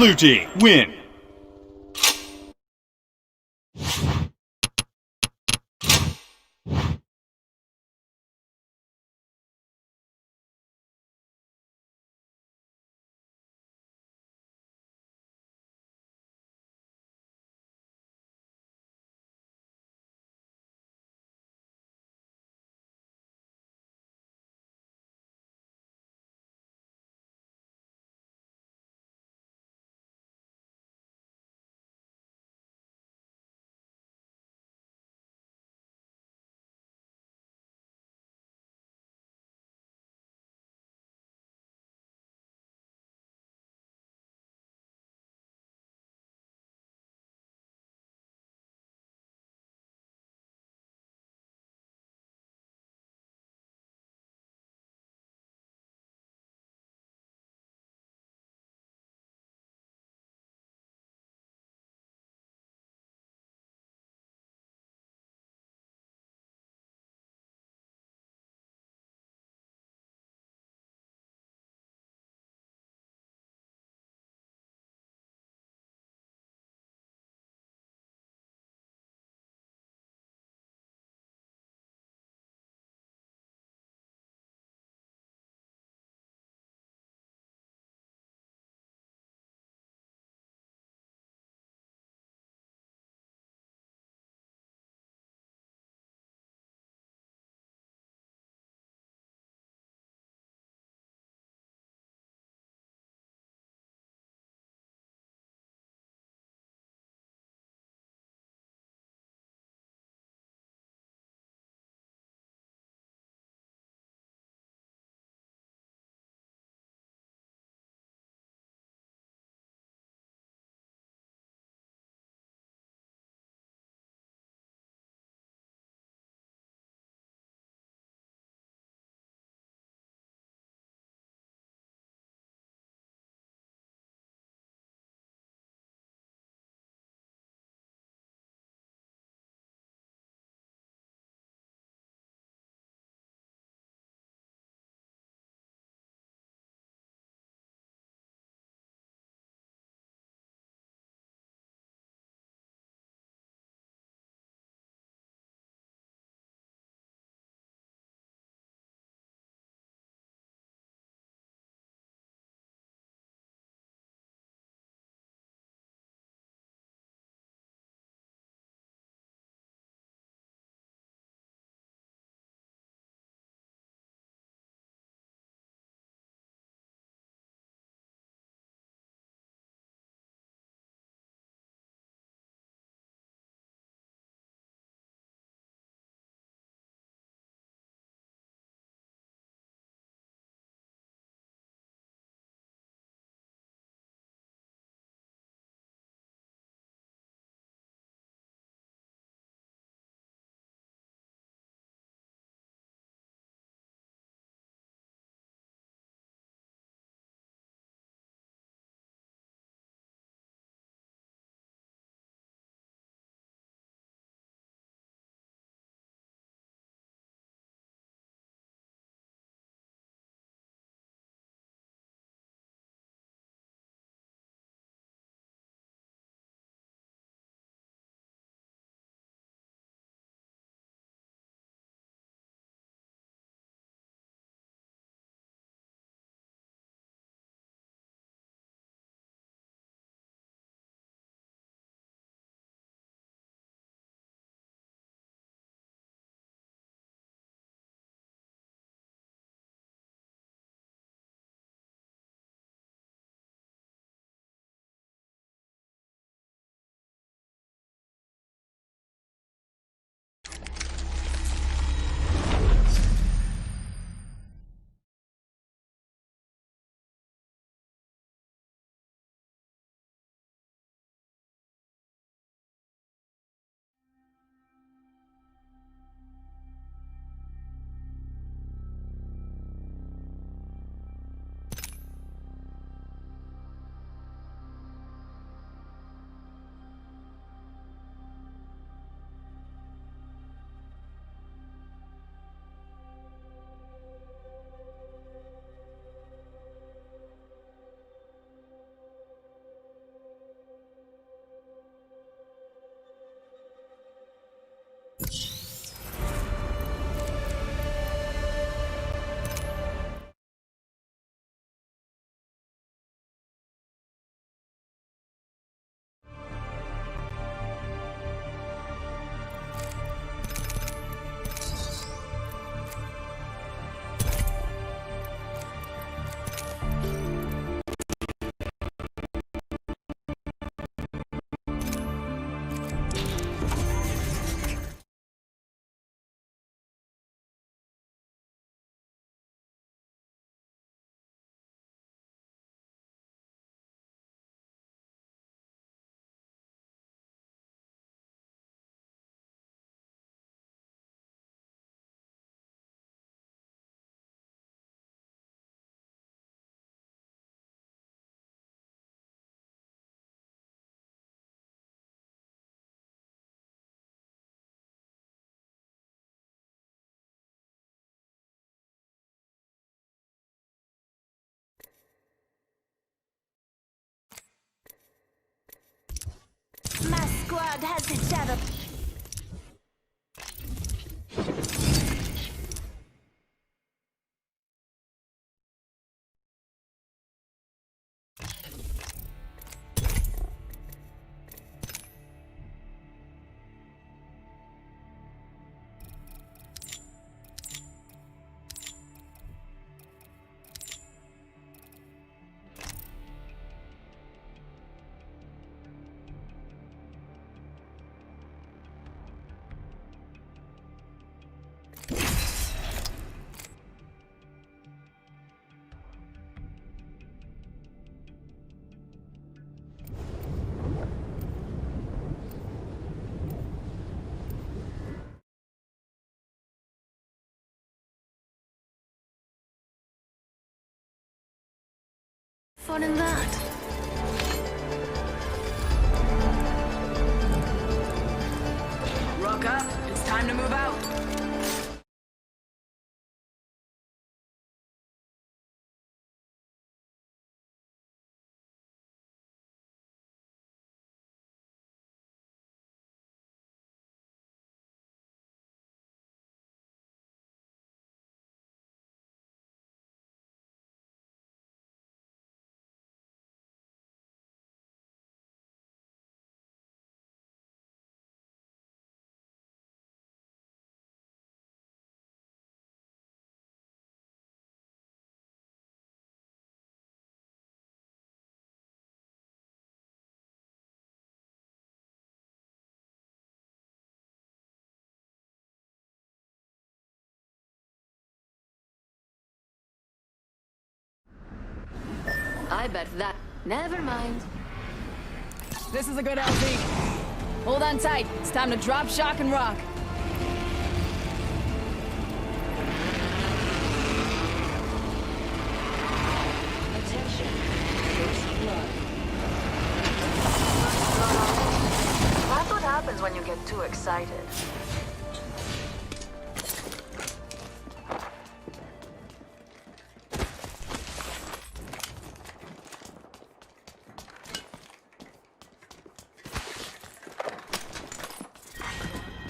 Blue team, win! Shadow. Fun in that. Rock up. It's time to move out. I bet that. Never mind. This is a good LZ. Hold on tight. It's time to drop, shock, and rock. Attention. First blood. That's what happens when you get too excited.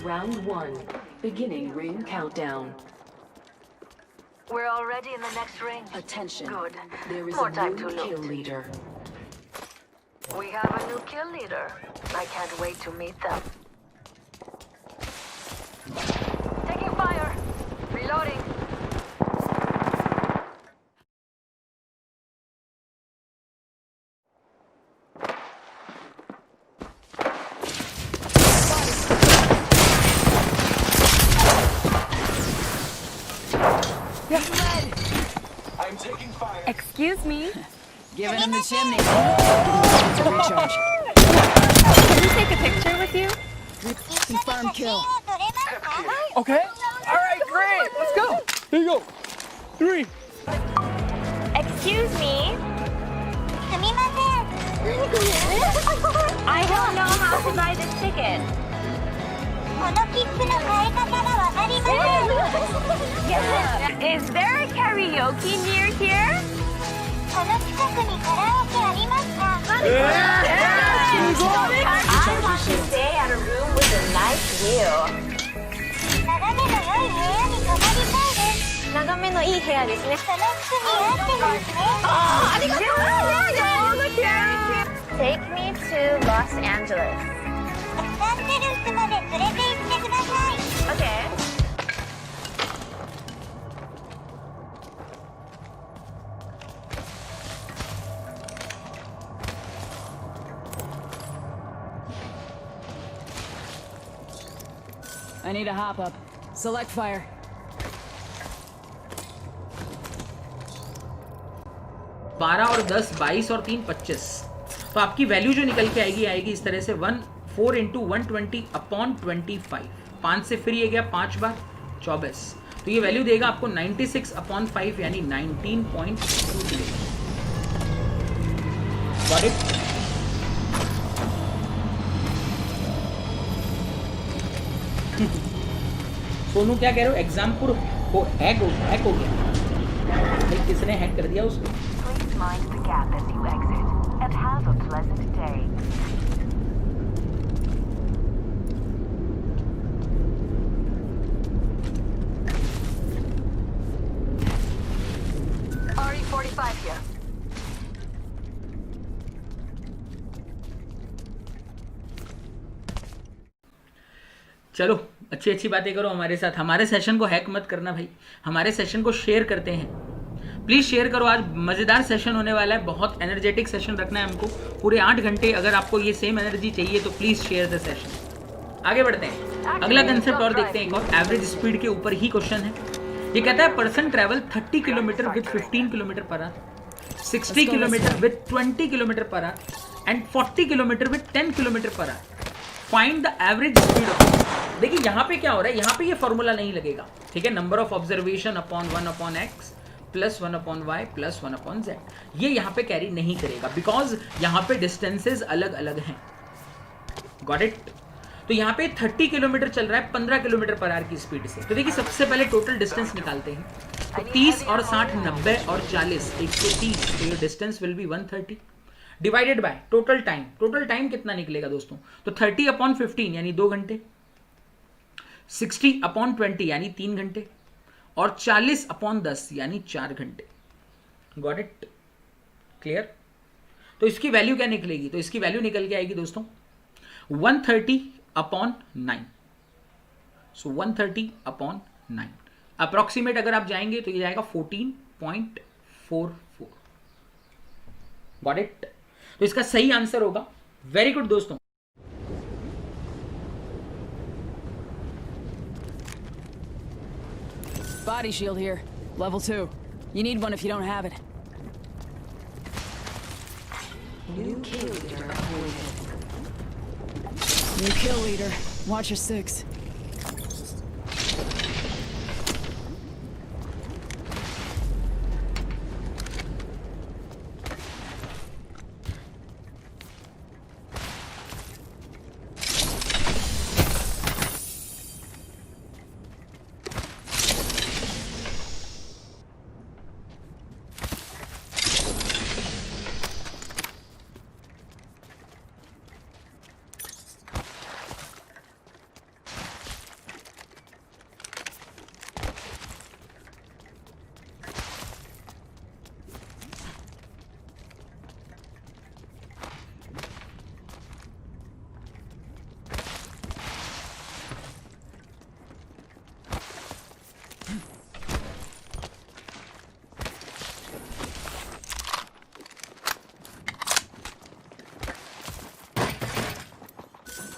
Round 1. Beginning ring countdown. We're already in the next ring. Attention. Good. There is More a time new to kill loot. leader. We have a new kill leader. I can't wait to meet them. Taking fire. Reloading. I'm taking fire. Excuse me. Giving him the chimney. To recharge. Can we take a picture with you? Confirm kill. Okay. All right, great. Let's go. Here you go. 3. Excuse me. I don't know how to buy this ticket. Yeah. Is there a karaoke near here? I want to stay at a room with a nice view. 眺めのいい部屋ですね。ありがとう。Take me to Los Angeles. Okay. I need a hop up. Select fire. बारह और 10, 22 और 3, 25। तो आपकी value जो निकल के आएगी इस तरह से 4 × 120/25। 5 से फिर ये गया 5 बार 24, तो ये वैल्यू देगा आपको 96/5 यानी 19.2। Got it? सोनू क्या कह रहे हो? एग्जाम्पुल को हैक हो गया भाई, किसने हैक कर दिया उसको? Please mind the gap as you exit and have a pleasant day. चलो अच्छी अच्छी बातें करो हमारे साथ, हमारे सेशन को हैक मत करना भाई, हमारे सेशन को शेयर करते हैं, प्लीज़ शेयर करो। आज मज़ेदार सेशन होने वाला है, बहुत एनर्जेटिक सेशन रखना है हमको, पूरे 8 घंटे। अगर आपको ये सेम एनर्जी चाहिए तो प्लीज़ शेयर द सेशन। आगे बढ़ते हैं, अगला कंसेप्ट और देखते हैं। एक और एवरेज स्पीड के ऊपर ही क्वेश्चन है। ये कहता है person travel 30 kilometre with 15 kilometre per hour, 60 kilometre with 20 kilometre per hour and 40 kilometre with 10 kilometre per hour. Find the average speed of. देखिए यहाँ पे क्या हो रहा है, यहाँ पे ये फॉर्मूला नहीं लगेगा, ठीक है। Number of observation upon 1 upon X plus 1 upon Y plus 1 upon Z, ये यहाँ पे कैरी नहीं करेगा बिकॉज यहाँ पे डिस्टेंसेज अलग अलग हैं। Got it. तो यहाँ पे 30 किलोमीटर चल रहा है 15 किलोमीटर पर आवर की स्पीड से। तो देखिए सबसे पहले टोटल डिस्टेंस निकालते हैं। तो 30 और 60 90 और 40 130, तो ये distance will be 130 divided by total time. Total time कितना निकलेगा दोस्तों, तो 30 अपॉन 15 यानी 2 घंटे, 60 अपॉन 20 यानी 3 घंटे और 40 अपॉन 10 यानी 4 घंटे। Got it, clear. तो इसकी वैल्यू क्या निकलेगी, तो इसकी वैल्यू निकल के आएगी दोस्तों 130 अपॉन 9। सो 130 अपॉन 9 अप्रोक्सीमेट अगर आप जाएंगे तो ये जाएगा 14.44। Got it. तो इसका सही आंसर होगा, वेरी गुड दोस्तों। Body shield here. Level 2. You need one if you don't have it. New kill leader appointed. New kill leader. Watch your 6.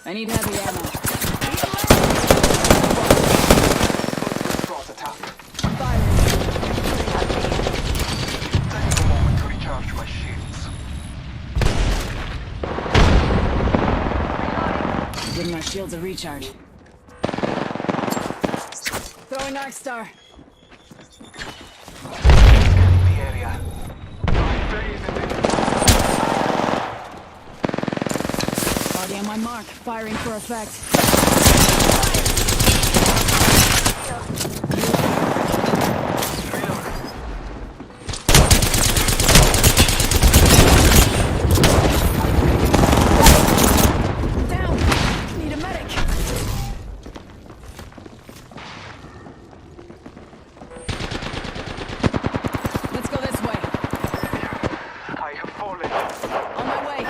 I need heavy ammo. Cross attack. Fire. Take a moment to recharge my shields. Give my shields a recharge. Throwing Dark Star. Scanning the area. Already on my mark. Firing for effect. Down. Need a medic. Let's go this way. I have fallen. On my way.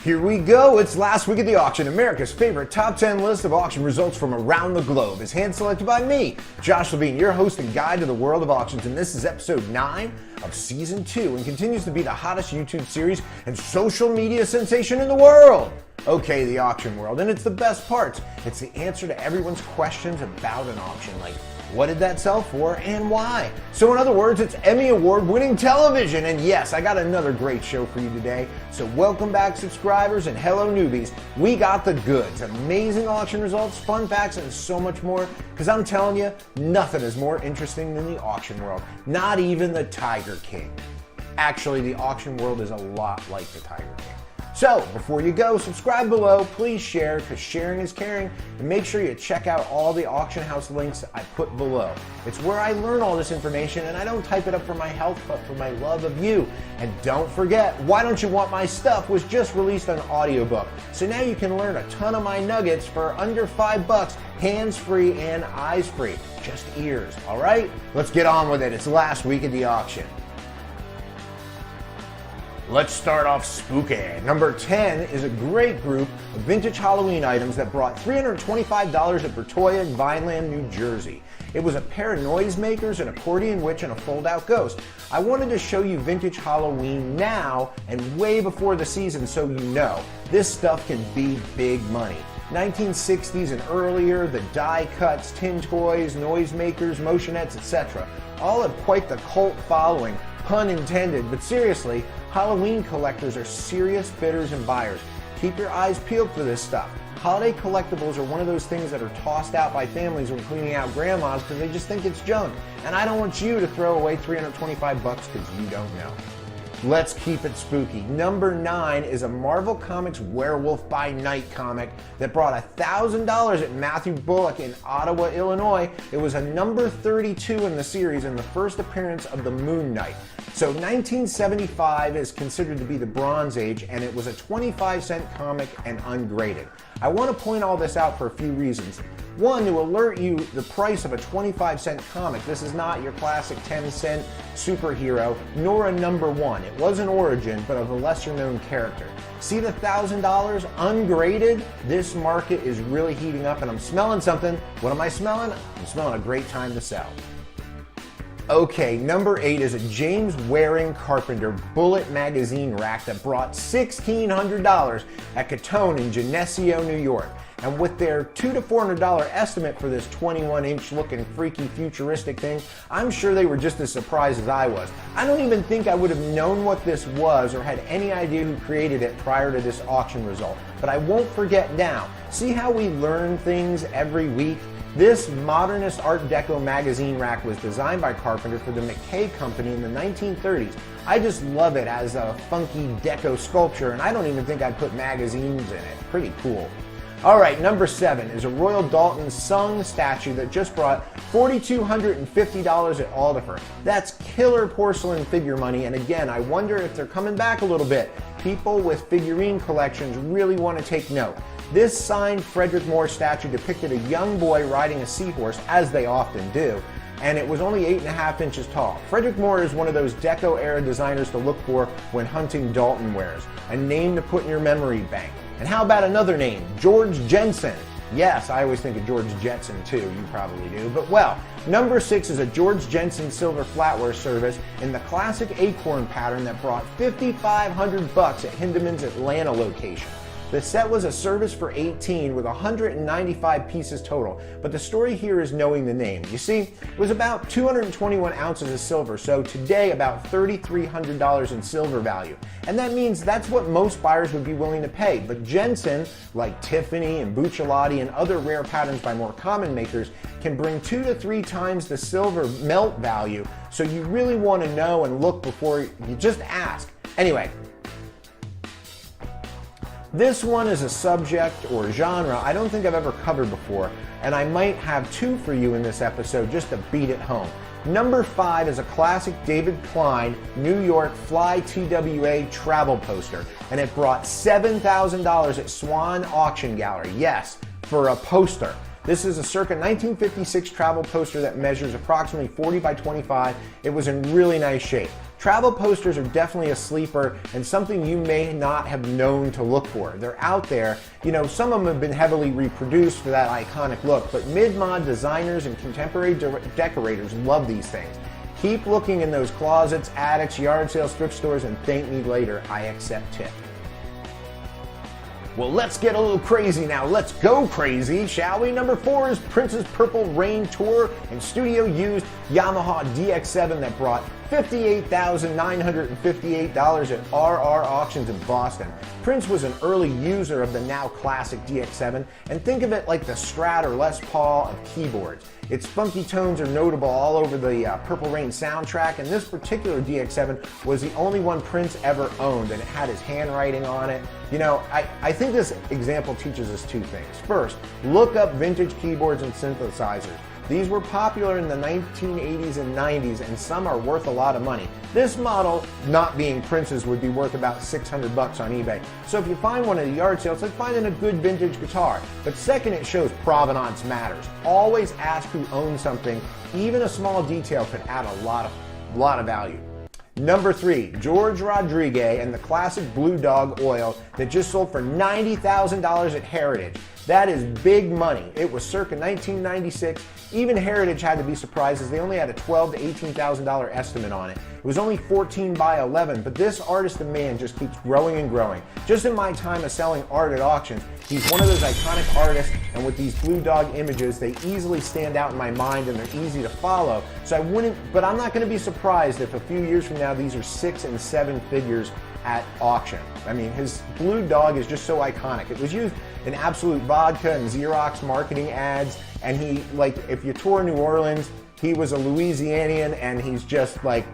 Here we go. It's last week at the auction. America's favorite top 10 list of auction results from around the globe is hand selected by me, Josh Levine, your host and guide to the world of auctions. And this is episode 9 of season 2 and continues to be the hottest YouTube series and social media sensation in the world. Okay, the auction world. And it's the best part. It's the answer to everyone's questions about an auction, like what did that sell for and why? So in other words, it's Emmy Award winning television. And yes, I got another great show for you today. So welcome back, subscribers, and hello newbies. We got the goods, amazing auction results, fun facts, and so much more. Because I'm telling you, nothing is more interesting than the auction world. Not even the Tiger King. Actually, the auction world is a lot like the Tiger King. So, before you go, subscribe below, please share, because sharing is caring, and make sure you check out all the auction house links I put below. It's where I learn all this information, and I don't type it up for my health, but for my love of you. And don't forget, Why Don't You Want My Stuff was just released on audiobook. So now you can learn a ton of my nuggets for under $5, hands-free and eyes-free. Just ears, all right? Let's get on with it. It's last week at the auction. Let's start off spooky. Number 10 is a great group of vintage Halloween items that brought $325 at Bertoya in Vineland, New Jersey. It was a pair of noisemakers, an accordion witch, and a fold-out ghost. I wanted to show you vintage Halloween now and way before the season so you know. This stuff can be big money. 1960s and earlier, the die cuts, tin toys, noisemakers, motionettes, etc. all have quite the cult following, pun intended, but seriously, Halloween collectors are serious bidders and buyers. Keep your eyes peeled for this stuff. Holiday collectibles are one of those things that are tossed out by families when cleaning out grandma's because they just think it's junk. And I don't want you to throw away $325 because you don't know. Let's keep it spooky. Number 9 is a Marvel Comics Werewolf by Night comic that brought $1,000 at Matthew Bullock in Ottawa, Illinois. It was a number 32 in the series and the first appearance of the Moon Knight. So 1975 is considered to be the Bronze Age, and it was a 25-cent comic and ungraded. I want to point all this out for a few reasons. One, to alert you the price of a 25-cent comic. This is not your classic 10-cent superhero, nor a number 1. It was an origin, but of a lesser-known character. See the $1,000 ungraded? This market is really heating up, and I'm smelling something. What am I smelling? I'm smelling a great time to sell. Okay, number 8 is a James Waring Carpenter Bullet magazine rack that brought $1,600 at Catone in Geneseo, New York. And with their $200 to $400 estimate for this 21-inch looking freaky futuristic thing, I'm sure they were just as surprised as I was. I don't even think I would have known what this was or had any idea who created it prior to this auction result. But I won't forget now. See how we learn things every week? This modernist Art Deco magazine rack was designed by Carpenter for the McKay Company in the 1930s. I just love it as a funky deco sculpture, and I don't even think I'd put magazines in it. Pretty cool. Alright, number 7 is a Royal Dalton Sung statue that just brought $4,250 at Aldifer. That's killer porcelain figure money, and again, I wonder if they're coming back a little bit. People with figurine collections really want to take note. This signed Frederick Moore statue depicted a young boy riding a seahorse, as they often do, and it was only 8.5 inches tall. Frederick Moore is one of those Deco-era designers to look for when hunting Dalton wares, a name to put in your memory bank. And how about another name, George Jensen? Yes, I always think of George Jetson too, you probably do, but well, number 6 is a George Jensen silver flatware service in the classic acorn pattern that brought $5,500 at Hindemann's Atlanta location. The set was a service for 18 with 195 pieces total, but the story here is knowing the name. You see, it was about 221 ounces of silver, so today about $3,300 in silver value. And that means that's what most buyers would be willing to pay. But Jensen, like Tiffany and Buccellati and other rare patterns by more common makers, can bring 2 to 3 times the silver melt value, so you really want to know and look before you just ask. Anyway, this one is a subject or genre I don't think I've ever covered before, and I might have 2 for you in this episode just to beat it home. Number 5 is a classic David Klein New York Fly TWA travel poster, and it brought $7,000 at Swan Auction Gallery. Yes, for a poster. This is a circa 1956 travel poster that measures approximately 40 by 25. It was in really nice shape. travel posters are definitely a sleeper and something you may not have known to look for. They're out there. You know, some of them have been heavily reproduced for that iconic look, but mid-mod designers and contemporary decorators love these things. Keep looking in those closets, attics, yard sales, thrift stores, and thank me later. I accept tip. Well, let's get a little crazy now. Let's go crazy, shall we? Number 4 is Prince's Purple Rain Tour and studio used Yamaha DX7 that brought $58,958 at RR Auctions in Boston. Prince was an early user of the now classic DX7, and think of it like the Strat or Les Paul of keyboards. Its funky tones are notable all over the Purple Rain soundtrack, and this particular DX7 was the only one Prince ever owned, and it had his handwriting on it. You know, I think this example teaches us two things. First, look up vintage keyboards and synthesizers. These were popular in the 1980s and 90s, and some are worth a lot of money. This model, not being Prince's, would be worth about $600 on eBay. So if you find one at a yard sale, it's like finding a good vintage guitar. But second, it shows provenance matters. Always ask who owns something. Even a small detail could add a lot of value. Number 3, George Rodriguez and the classic Blue Dog oil that just sold for $90,000 at Heritage. That is big money. It was circa 1996. Even Heritage had to be surprised as they only had a $12,000 to $18,000 estimate on it. It was only 14 by 11, but this artist of man just keeps growing and growing. Just in my time of selling art at auctions, he's one of those iconic artists, and with these Blue Dog images, they easily stand out in my mind and they're easy to follow. So but I'm not going to be surprised if a few years from now these are 6 and 7 figures at auction. I mean, his Blue Dog is just so iconic. It was used in Absolute Vodka and Xerox marketing ads, and he, like, if you tour New Orleans, he was a Louisianian, and he's just like,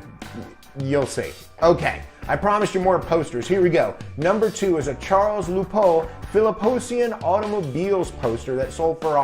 you'll see. Okay, I promised you more posters. Here we go. Number 2 is a Charles Lupeau Philipposian Automobiles poster that sold for